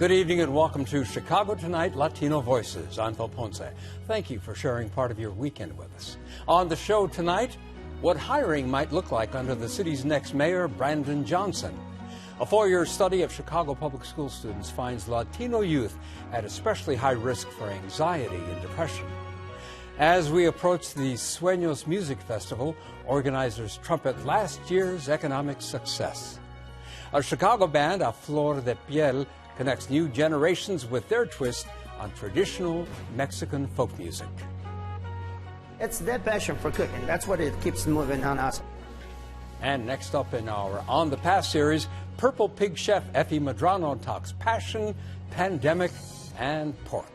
Good evening and welcome to Chicago Tonight, Latino Voices. I'm Phil Ponce. Thank you for sharing part of your weekend with us. On the show tonight, what hiring might look like under the city's next mayor, Brandon Johnson. A 4-year study of Chicago public school students finds Latino youth at especially high risk for anxiety and depression. As we approach the Suenos Music Festival, organizers trumpet last year's economic success. A Chicago band, A Flor de Piel, connects new generations with their twist on traditional Mexican folk music. It's their passion for cooking. That's what it keeps moving on us. And next up in our On the Pass series, Purple Pig chef Effie Medrano talks passion, pandemic, and pork.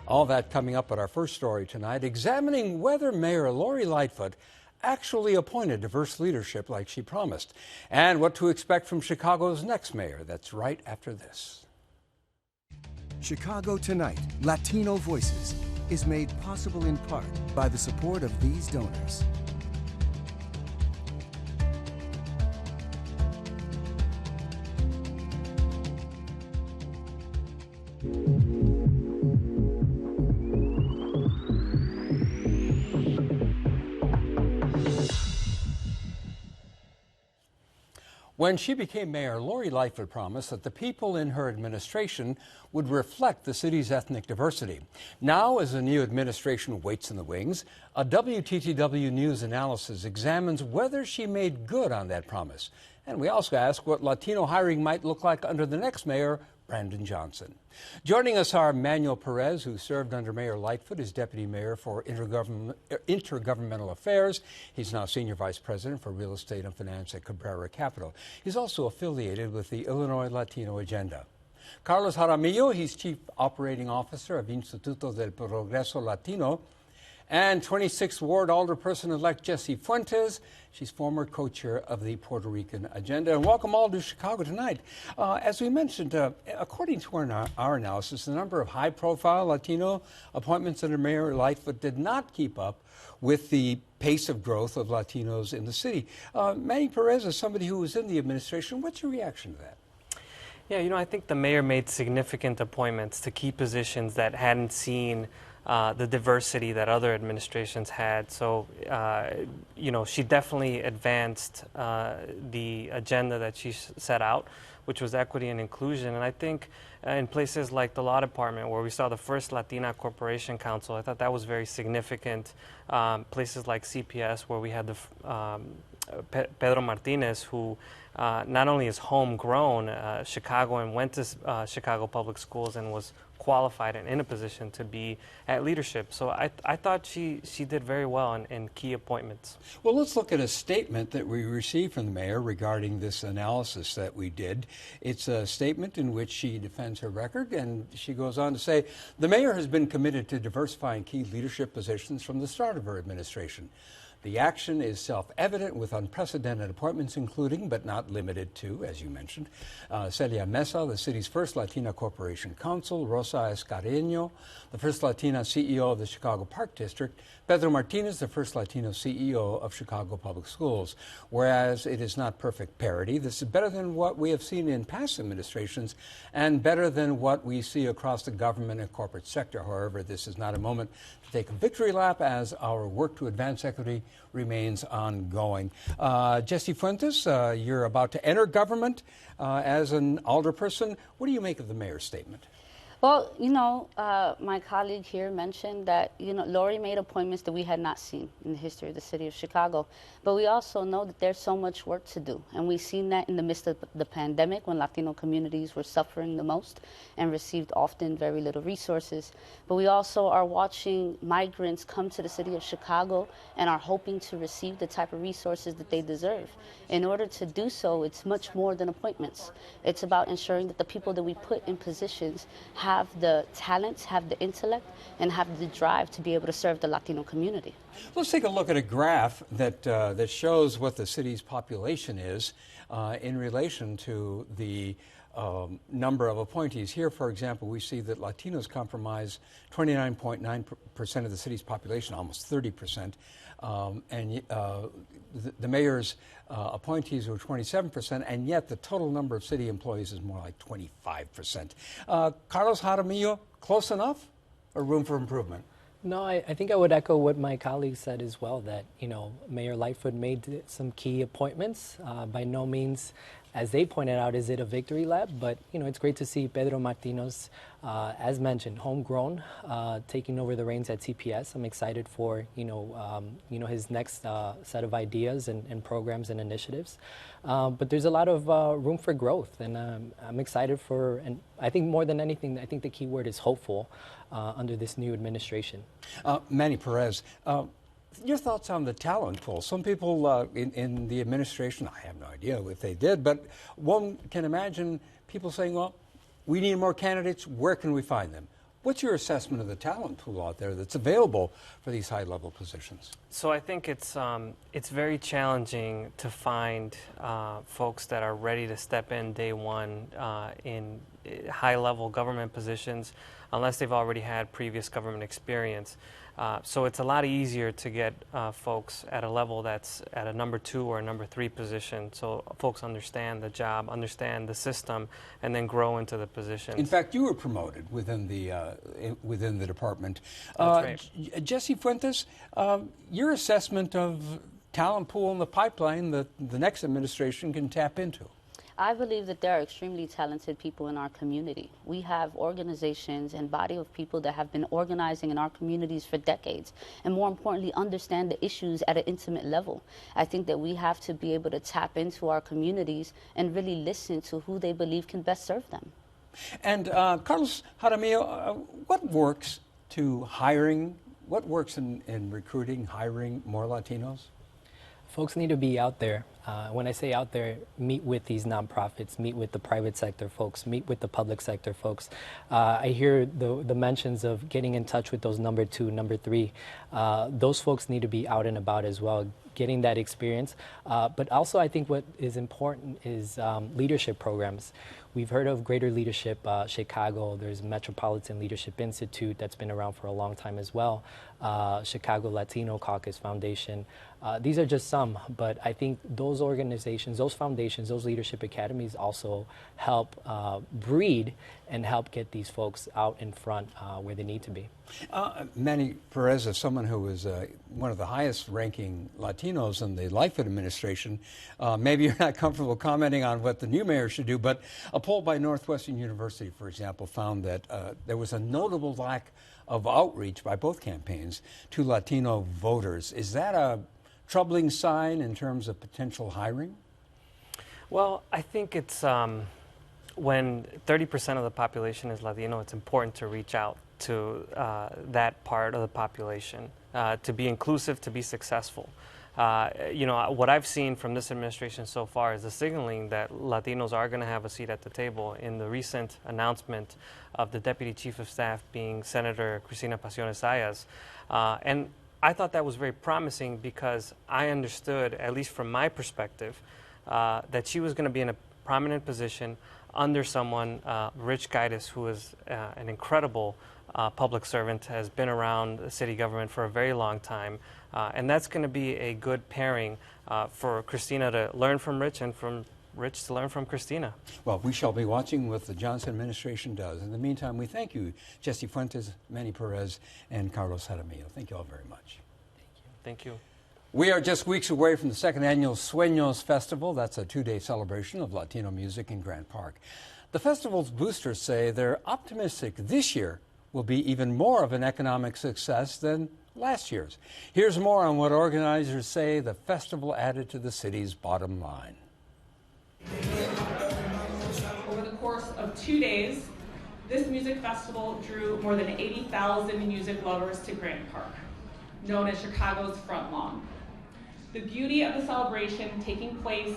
All that coming up at our first story tonight, examining whether Mayor Lori Lightfoot actually appointed diverse leadership like she promised, and what to expect from Chicago's next mayor. That's right after this. Chicago Tonight, Latino Voices, is made possible in part by the support of these donors. When she became mayor, Lori Lightfoot promised that the people in her administration would reflect the city's ethnic diversity. Now, as the new administration waits in the wings, a WTTW News analysis examines whether she made good on that promise. And we also ask what Latino hiring might look like under the next mayor, Brandon Johnson. Joining us are Manuel Perez, who served under Mayor Lightfoot as Deputy Mayor for Intergovernmental Affairs. He's now Senior Vice President for Real Estate and Finance at Cabrera Capital. He's also affiliated with the Illinois Latino Agenda. Carlos Jaramillo, he's Chief Operating Officer of Instituto del Progreso Latino. And 26th Ward Alderperson-elect Jessie Fuentes. She's former co-chair of the Puerto Rican Agenda. And welcome all to Chicago Tonight. As we mentioned, according to our analysis, the number of high-profile Latino appointments under Mayor Lightfoot did not keep up with the pace of growth of Latinos in the city. Manny Perez, as somebody who was in the administration, what's your reaction to that? Yeah, I think the mayor made significant appointments to key positions that hadn't seen the diversity that other administrations had. So, she definitely advanced the agenda that she set out, which was equity and inclusion. And I think in places like the law department, where we saw the first Latina Corporation Council, I thought that was very significant. Places like CPS, where we had the Pedro Martinez, who not only is homegrown Chicagoan, went to Chicago Public Schools and was qualified and in a position to be at leadership. So I thought she did very well in key appointments. Well, let's look at a statement that we received from the mayor regarding this analysis that we did. It's a statement in which she defends her record, and she goes on to say, the mayor has been committed to diversifying key leadership positions from the start of her administration. The action is self-evident with unprecedented appointments, including, but not limited to, as you mentioned, Celia Mesa, the city's first Latina Corporation Council, Rosa Escareño, the first Latina CEO of the Chicago Park District, Pedro Martinez, the first Latino CEO of Chicago Public Schools. Whereas it is not perfect parity, this is better than what we have seen in past administrations and better than what we see across the government and corporate sector. However, this is not a moment to take a victory lap, as our work to advance equity remains ongoing. Jessie Fuentes, you're about to enter government as an alderperson. What do you make of the mayor's statement? Well, my colleague here mentioned that, Lori made appointments that we had not seen in the history of the city of Chicago. But we also know that there's so much work to do. And we've seen that in the midst of the pandemic, when Latino communities were suffering the most and received often very little resources. But we also are watching migrants come to the city of Chicago and are hoping to receive the type of resources that they deserve. In order to do so, it's much more than appointments. It's about ensuring that the people that we put in positions have the talents, have the intellect, and have the drive to be able to serve the Latino community. Let's take a look at a graph that shows what the city's population is in relation to the number of appointees. Here, for example, we see that Latinos comprise 29.9% of the city's population, almost 30%, and the mayor's appointees were 27%, and yet the total number of city employees is more like 25%. Carlos Jaramillo, close enough, or room for improvement? No, I think I would echo what my colleague said as well, that, Mayor Lightfoot made some key appointments. By no means, as they pointed out, is it a victory lap, but, it's great to see Pedro Martino's, as mentioned, homegrown, taking over the reins at CPS. I'm excited for, his next set of ideas and programs and initiatives. But there's a lot of room for growth, and I'm excited for, and I think more than anything, I think the key word is hopeful under this new administration. Manny Perez, your thoughts on the talent pool? Some people in the administration, I have no idea if they did, but one can imagine people saying, well, we need more candidates. Where can we find them? What's your assessment of the talent pool out there that's available for these high-level positions? So I think it's very challenging to find folks that are ready to step in day one in high-level government positions unless they've already had previous government experience. So it's a lot easier to get folks at a level that's at a number 2 or a number 3 position, so folks understand the job, understand the system, and then grow into the position. In fact, you were promoted within the department. That's right. Jesse Fuentes, your assessment of talent pool in the pipeline that the next administration can tap into? I believe that there are extremely talented people in our community. We have organizations and body of people that have been organizing in our communities for decades, and more importantly, understand the issues at an intimate level. I think that we have to be able to tap into our communities and really listen to who they believe can best serve them. And Carlos Jaramillo, what works to hiring, what works in recruiting, hiring more Latinos? Folks need to be out there. When I say out there, meet with these nonprofits, meet with the private sector folks, meet with the public sector folks. I hear the mentions of getting in touch with those number 2, number 3. Those folks need to be out and about as well, getting that experience. But also I think what is important is leadership programs. We've heard of Greater Leadership Chicago. There's Metropolitan Leadership Institute that's been around for a long time as well. Chicago Latino Caucus Foundation. These are just some, but I think those organizations, those foundations, those leadership academies also help breed and help get these folks out in front where they need to be. Manny Perez, as someone who is one of the highest ranking Latinos in the Lightfoot administration, maybe you're not comfortable commenting on what the new mayor should do, but a poll by Northwestern University, for example, found that there was a notable lack of outreach by both campaigns to Latino voters. Is that a troubling sign in terms of potential hiring? Well, I think it's when 30% of the population is Latino, it's important to reach out to that part of the population to be inclusive, to be successful. What I've seen from this administration so far is the signaling that Latinos are going to have a seat at the table. In the recent announcement of the Deputy Chief of Staff being Senator Cristina Pasiones Zayas. And I thought that was very promising because I understood, at least from my perspective, that she was going to be in a prominent position under someone, Rich Gaitis, who is an incredible public servant, has been around the city government for a very long time. And that's going to be a good pairing for Cristina to learn from Rich and from Rich to learn from Cristina. Well, we shall be watching what the Johnson administration does. In the meantime, we thank you, Jesse Fuentes, Manny Perez, and Carlos Jaramillo. Thank you all very much. Thank you. We are just weeks away from the second annual Suenos Festival. That's a 2-day celebration of Latino music in Grant Park. The festival's boosters say they're optimistic this year will be even more of an economic success than last year's. Here's more on what organizers say the festival added to the city's bottom line. Over the course of 2 days, this music festival drew more than 80,000 music lovers to Grant Park, known as Chicago's front lawn. The beauty of the celebration taking place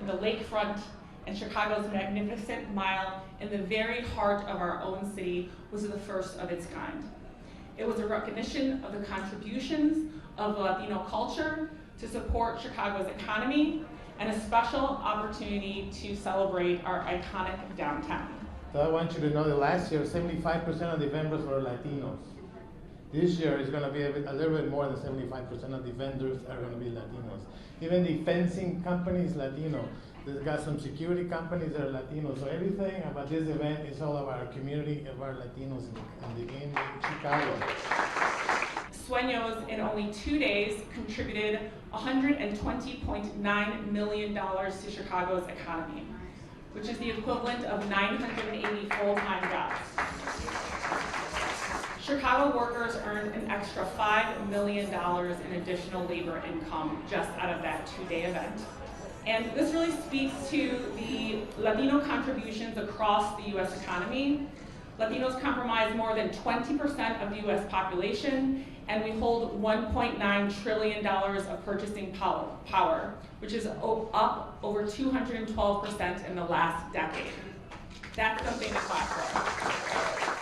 in the lakefront and Chicago's magnificent mile in the very heart of our own city was the first of its kind. It was a recognition of the contributions of Latino culture to support Chicago's economy and a special opportunity to celebrate our iconic downtown. So I want you to know that last year, 75% of the vendors were Latinos. This year is going to be a little bit more than 75% of the vendors are going to be Latinos. Even the fencing company is Latino. There's got some security companies that are Latino. So everything about this event is all about our community of our Latinos in Chicago. Suenos, in only 2 days, contributed $120.9 million to Chicago's economy, which is the equivalent of 980 full-time jobs. Chicago workers earned an extra $5 million in additional labor income just out of that 2-day event. And this really speaks to the Latino contributions across the U.S. economy. Latinos comprise more than 20% of the U.S. population, and we hold $1.9 trillion of purchasing power, which is up over 212% in the last decade. That's something to clap for.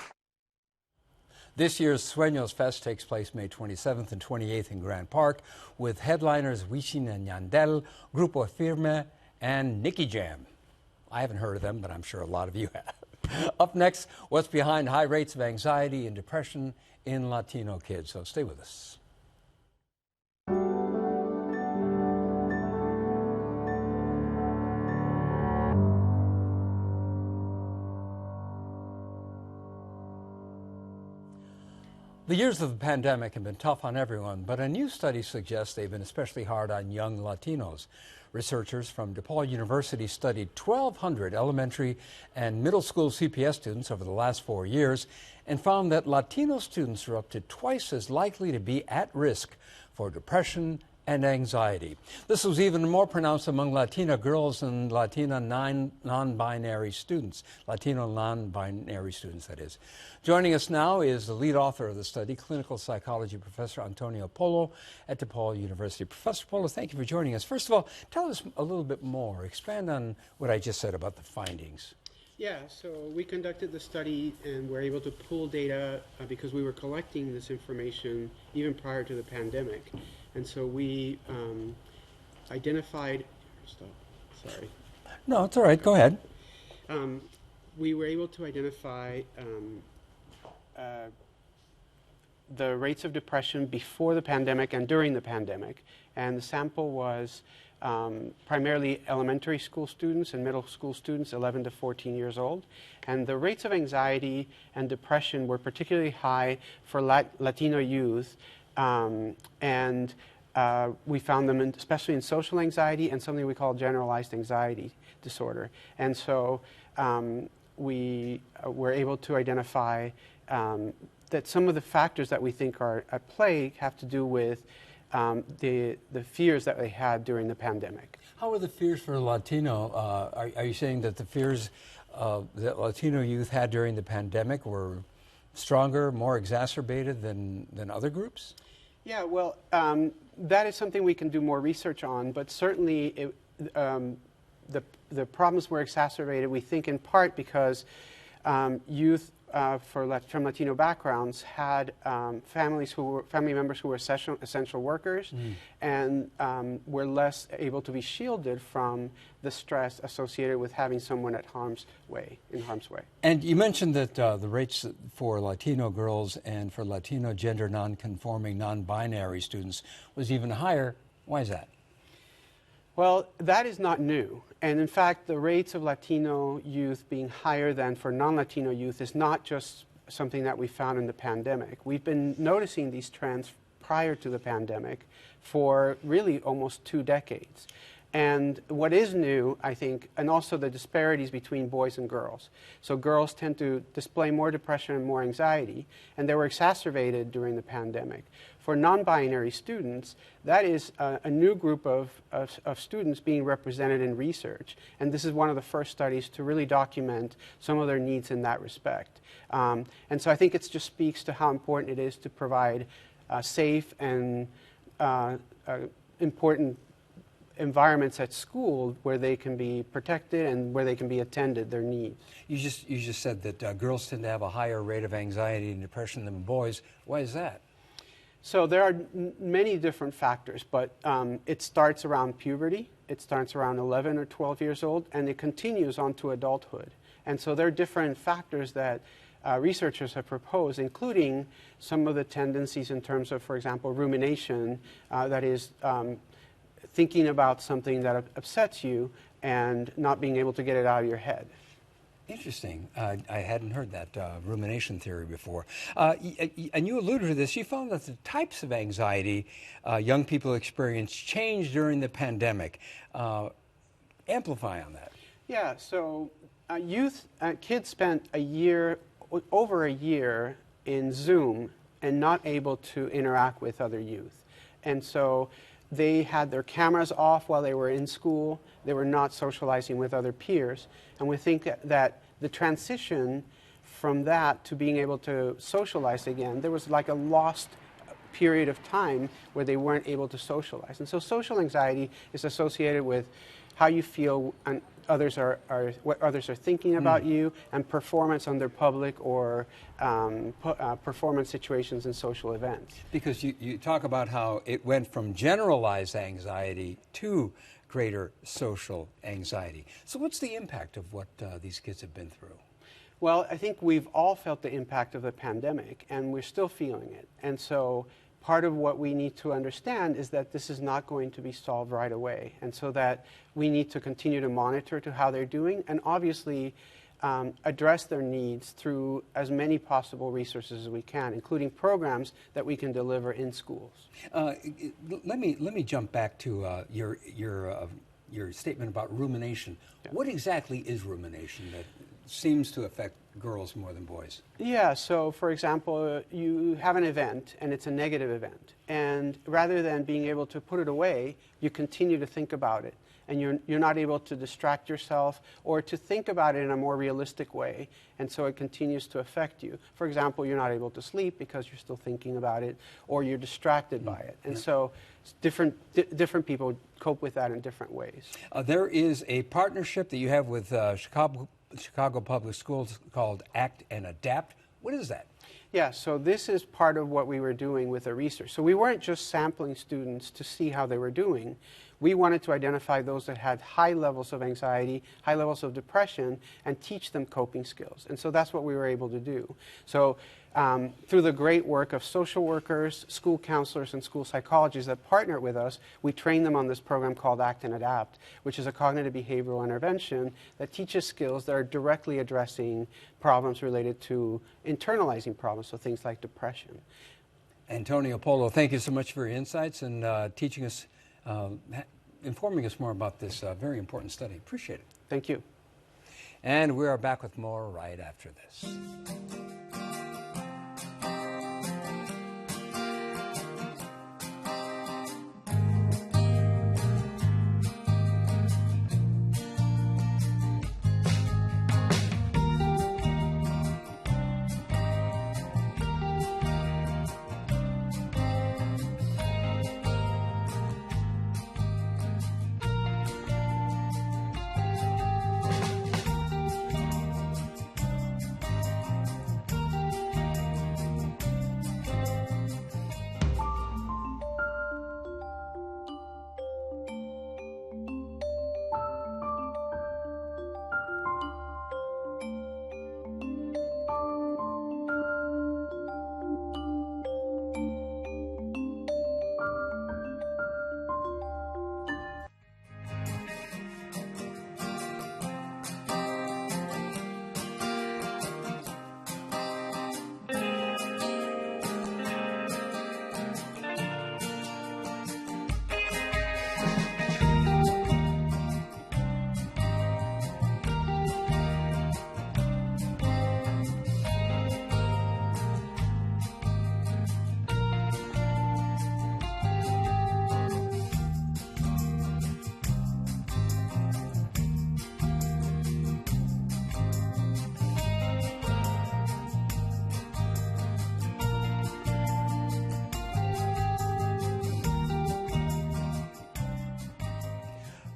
This year's Suenos Fest takes place May 27th and 28th in Grant Park with headliners Wisin and Yandel, Grupo Firme, and Nicky Jam. I haven't heard of them, but I'm sure a lot of you have. Up next, what's behind high rates of anxiety and depression in Latino kids. So stay with us. The years of the pandemic have been tough on everyone, but a new study suggests they've been especially hard on young Latinos. Researchers from DePaul University studied 1,200 elementary and middle school CPS students over the last 4 years and found that Latino students are up to twice as likely to be at risk for depression and anxiety. This was even more pronounced among Latina girls and Latina non-binary students. Latino non-binary students, that is. Joining us now is the lead author of the study, clinical psychology professor Antonio Polo at DePaul University. Professor Polo, thank you for joining us. First of all, tell us a little bit more. Expand on what I just said about the findings. Yeah, so we conducted the study and were able to pull data because we were collecting this information even prior to the pandemic. And so we identified, sorry. No, it's all right. Go ahead. We were able to identify the rates of depression before the pandemic and during the pandemic. And the sample was primarily elementary school students and middle school students, 11 to 14 years old. And the rates of anxiety and depression were particularly high for Latino youth. And we found them especially in social anxiety and something we call generalized anxiety disorder. And so we were able to identify that some of the factors that we think are at play have to do with the fears that they had during the pandemic. How are the fears for Latino? Are you saying that the fears that Latino youth had during the pandemic were stronger, more exacerbated than other groups? Yeah, well, that is something we can do more research on, but certainly the problems were exacerbated, we think, in part because youth from Latino backgrounds had family members who were essential workers, and were less able to be shielded from the stress associated with having someone in harm's way. And you mentioned that the rates for Latino girls and for Latino gender non-conforming, non-binary students was even higher. Why is that? Well, that is not new. And in fact, the rates of Latino youth being higher than for non-Latino youth is not just something that we found in the pandemic. We've been noticing these trends prior to the pandemic for really almost 2 decades. And what is new, I think, and also the disparities between boys and girls. So girls tend to display more depression and more anxiety, and they were exacerbated during the pandemic. For non-binary students, that is a new group of students being represented in research. And this is one of the first studies to really document some of their needs in that respect. And so I think it just speaks to how important it is to provide safe and important environments at school where they can be protected and where they can be attended, their needs. You just said that girls tend to have a higher rate of anxiety and depression than boys. Why is that? So there are many different factors, but it starts around puberty, it starts around 11 or 12 years old, and it continues on to adulthood. And so there are different factors that researchers have proposed, including some of the tendencies in terms of, for example, rumination, that is thinking about something that upsets you and not being able to get it out of your head. Interesting. I hadn't heard that rumination theory before. And you alluded to this. You found that the types of anxiety young people experience changed during the pandemic. Amplify on that. Yeah, so kids spent over a year in Zoom and not able to interact with other youth. And so they had their cameras off while they were in school. They were not socializing with other peers. And we think that the transition from that to being able to socialize again, there was like a lost period of time where they weren't able to socialize. And so social anxiety is associated with how you feel and what others are thinking about you, and performance under public or performance situations in social events. Because you talk about how it went from generalized anxiety to greater social anxiety. So what's the impact of what these kids have been through? Well, I think we've all felt the impact of the pandemic, and we're still feeling it. And so part of what we need to understand is that this is not going to be solved right away, and so that we need to continue to monitor to how they're doing, and obviously address their needs through as many possible resources as we can, including programs that we can deliver in schools. Let me jump back to your statement about rumination. Yeah. What exactly is rumination that seems to affect girls more than boys? Yeah, so for example, you have an event and it's a negative event, and rather than being able to put it away, you continue to think about it, and you're not able to distract yourself or to think about it in a more realistic way, and so it continues to affect you. For example, you're not able to sleep because you're still thinking about it, or you're distracted by it, and so different people cope with that in different ways. There is a partnership that you have with Chicago Public Schools called Act and Adapt. What is that? Yeah, so this is part of what we were doing with the research. So we weren't just sampling students to see how they were doing. We wanted to identify those that had high levels of anxiety, high levels of depression, and teach them coping skills. And so that's what we were able to do. So through the great work of social workers, school counselors, and school psychologists that partnered with us, we trained them on this program called Act and Adapt, which is a cognitive behavioral intervention that teaches skills that are directly addressing problems related to internalizing problems, so things like depression. Antonio Polo, thank you so much for your insights and teaching us, informing us more about this very important study. Appreciate it. Thank you. And we are back with more right after this.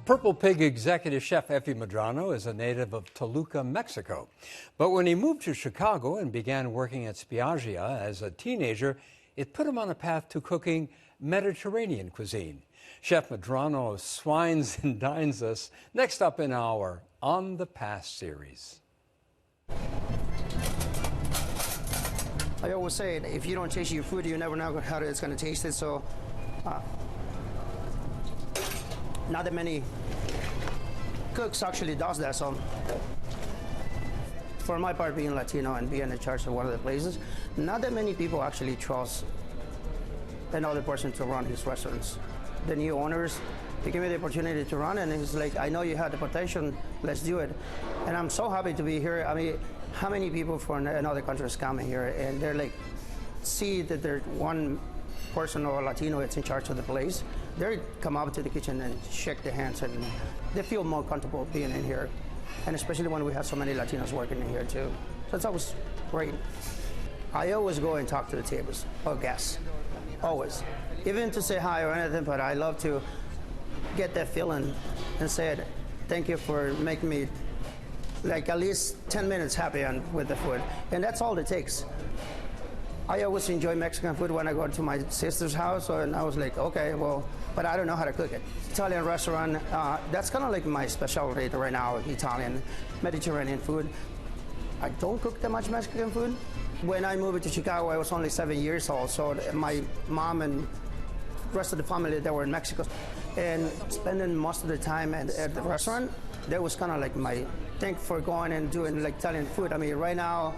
Purple Pig executive chef Effie Medrano is a native of Toluca, Mexico. But when he moved to Chicago and began working at Spiaggia as a teenager, it put him on a path to cooking Mediterranean cuisine. Chef Medrano swines and dines us next up in our On the Pass series. I always say, if you don't taste your food, you never know how it's going to taste it. So, not that many cooks actually does that. So, for my part, being Latino and being in charge of one of the places, not that many people actually trust another person to run his restaurants. The new owners, they give me the opportunity to run, and it's like, I know you had the potential, let's do it. And I'm so happy to be here. I mean, how many people from another countries come here and they're like, see that there's one person or Latino that's in charge of the place, they come up to the kitchen and shake their hands, and they feel more comfortable being in here. And especially when we have so many Latinos working in here too. So it's always great. I always go and talk to the tables or guests, always. Even to say hi or anything, but I love to get that feeling and say, thank you for making me like at least 10 minutes happy with the food. And that's all it takes. I always enjoy Mexican food when I go to my sister's house, and I was like, okay, well, but I don't know how to cook it. Italian restaurant, that's kind of like my specialty right now, Italian, Mediterranean food. I don't cook that much Mexican food. When I moved to Chicago, I was only 7 years old, so my mom and the rest of the family, they were in Mexico. And spending most of the time at the restaurant, that was kind of like my thing for going and doing like Italian food. I mean, right now,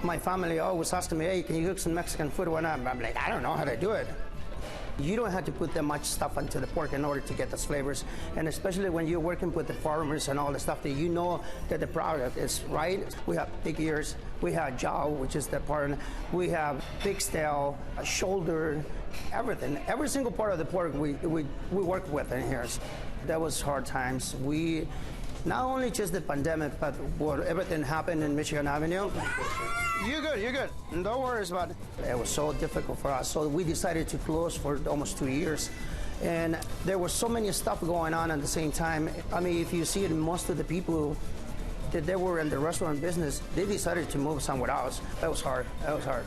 my family always asking me, hey, can you cook some Mexican food? When I'm like, I don't know how to do it. You don't have to put that much stuff into the pork in order to get those flavors. And especially when you're working with the farmers and all the stuff that you know that the product is right. We have pig ears, we have jaw, which is the part, we have pig tail, shoulder, everything. Every single part of the pork we work with in here. That was hard times. We, not only just the pandemic, but what everything happened in Michigan Avenue. You're good, you're good. Don't worry about it. It was so difficult for us, so we decided to close for almost 2 years. And there was so many stuff going on at the same time. I mean, if you see it, most of the people that they were in the restaurant business, they decided to move somewhere else. That was hard,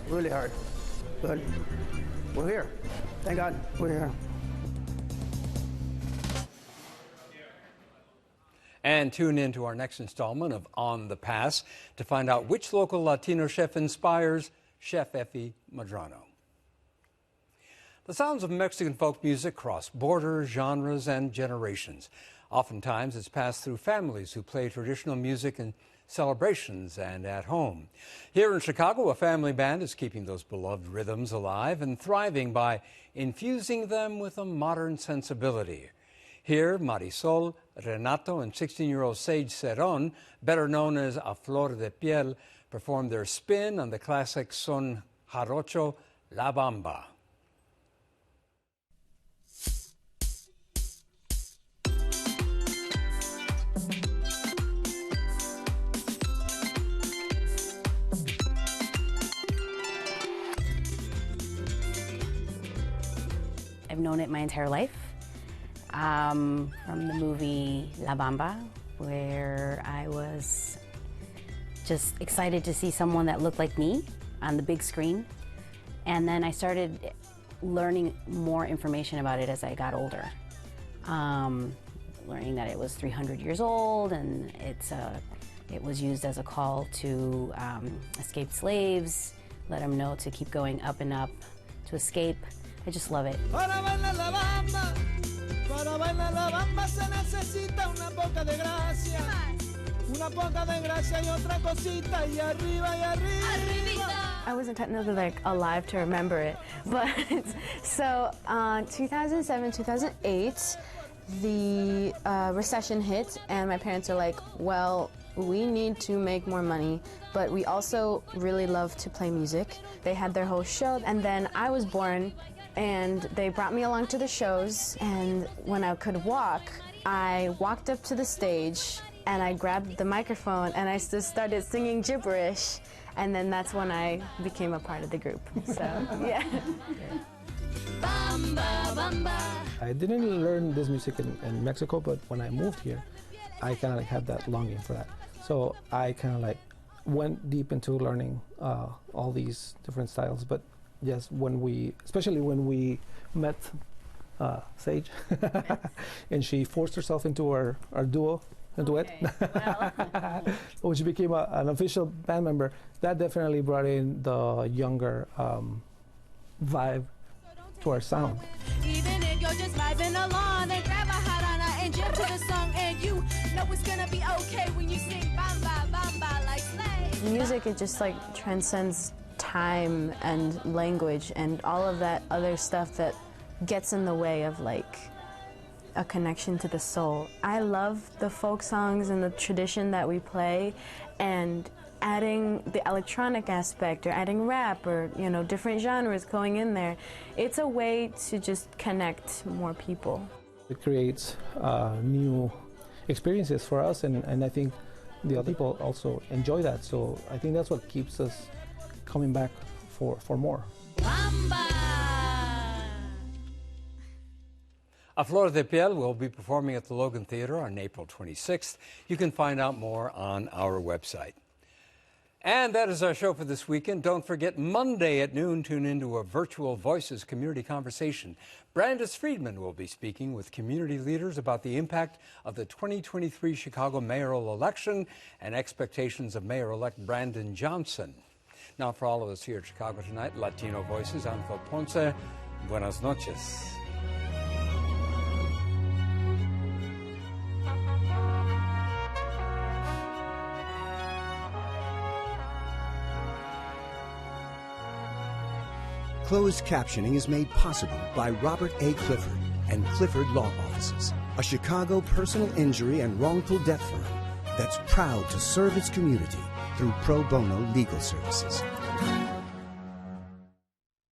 really hard. But we're here. Thank God, we're here. And tune in to our next installment of On the Pass to find out which local Latino chef inspires Chef Effie Medrano. The sounds of Mexican folk music cross borders, genres, and generations. Oftentimes, it's passed through families who play traditional music in celebrations and at home. Here in Chicago, a family band is keeping those beloved rhythms alive and thriving by infusing them with a modern sensibility. Here, Marisol, Renato, and 16-year-old Sage Cerón, better known as A Flor de Piel, performed their spin on the classic son jarocho, La Bamba. I've known it my entire life. From the movie La Bamba, where I was just excited to see someone that looked like me on the big screen. And then I started learning more information about it as I got older. Learning that it was 300 years old, and it was used as a call to escaped slaves, let them know to keep going up and up, to escape. I just love it. Para bailar la bamba se necesita una poca de gracia. Una poca de gracia y otra cosita y arriba y arriba. I wasn't technically like alive to remember it, but so 2007, 2008, the recession hit, and my parents are like, well, we need to make more money, but we also really love to play music. They had their whole show, and then I was born, and they brought me along to the shows, and when I could walk, I walked up to the stage, and I grabbed the microphone, and I just started singing gibberish, and then that's when I became a part of the group, so, yeah. Bamba, bamba. I didn't learn this music in Mexico, but when I moved here, I kind of like had that longing for that. So I kind of like went deep into learning all these different styles. But yes, especially when we met Sage, and she forced herself into our duet, which became an official band member. That definitely brought in the younger vibe to our sound. Even if you're just vibing along, then grab a harana and jump to the song, and you know it's gonna be okay when you sing bamba, bamba like slave. Music, it just like transcends time and language and all of that other stuff that gets in the way of like a connection to the soul. I love the folk songs and the tradition that we play, and adding the electronic aspect or adding rap or, you know, different genres going in there. It's a way to just connect more people. It creates new experiences for us, and I think the other people also enjoy that. So I think that's what keeps us coming back for more. A Flor de Piel will be performing at the Logan Theater on April 26th. You can find out more on our website. And that is our show for this weekend. Don't forget, Monday at noon, tune into a Virtual Voices community conversation. Brandis Friedman will be speaking with community leaders about the impact of the 2023 Chicago mayoral election and expectations of Mayor-elect Brandon Johnson. Now, for all of us here at Chicago Tonight, Latino Voices, Anfo Ponce, buenas noches. Closed captioning is made possible by Robert A. Clifford and Clifford Law Offices, a Chicago personal injury and wrongful death firm that's proud to serve its community through pro bono legal services.